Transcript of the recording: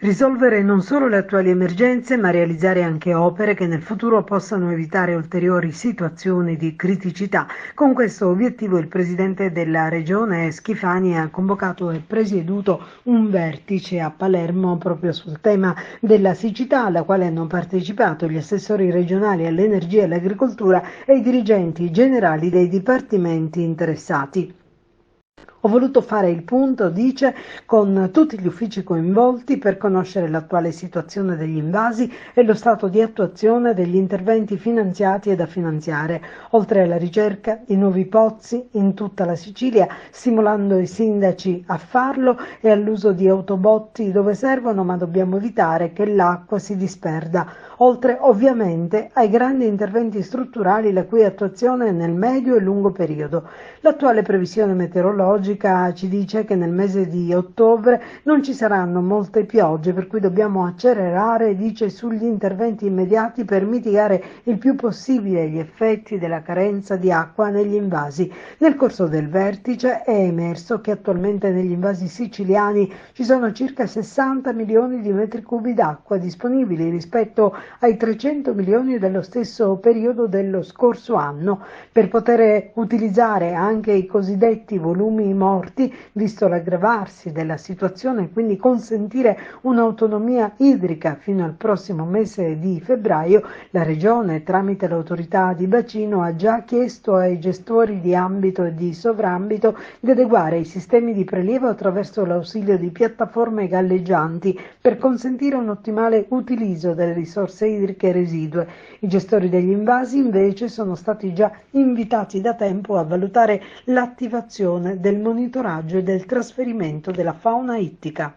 Risolvere non solo le attuali emergenze, ma realizzare anche opere che nel futuro possano evitare ulteriori situazioni di criticità. Con questo obiettivo il presidente della regione Schifani ha convocato e presieduto un vertice a Palermo proprio sul tema della siccità, alla quale hanno partecipato gli assessori regionali all'energia e all'agricoltura e i dirigenti generali dei dipartimenti interessati. Ho voluto fare il punto, dice, con tutti gli uffici coinvolti per conoscere l'attuale situazione degli invasi e lo stato di attuazione degli interventi finanziati e da finanziare, oltre alla ricerca di nuovi pozzi in tutta la Sicilia, stimolando i sindaci a farlo e all'uso di autobotti dove servono, ma dobbiamo evitare che l'acqua si disperda, oltre ovviamente ai grandi interventi strutturali la cui attuazione è nel medio e lungo periodo. L'attuale previsione meteorologica ci dice che nel mese di ottobre non ci saranno molte piogge, per cui dobbiamo accelerare, dice, sugli interventi immediati per mitigare il più possibile gli effetti della carenza di acqua negli invasi. Nel corso del vertice è emerso che attualmente negli invasi siciliani ci sono circa 60 milioni di metri cubi d'acqua disponibili rispetto ai 300 milioni dello stesso periodo dello scorso anno. Per poter utilizzare anche i cosiddetti volumi morti, visto l'aggravarsi della situazione e quindi consentire un'autonomia idrica fino al prossimo mese di febbraio, la Regione, tramite l'autorità di bacino, ha già chiesto ai gestori di ambito e di sovrambito di adeguare i sistemi di prelievo attraverso l'ausilio di piattaforme galleggianti per consentire un ottimale utilizzo delle risorse idriche residue. I gestori degli invasi invece sono stati già invitati da tempo a valutare l'attivazione del monitoraggio e del trasferimento della fauna ittica.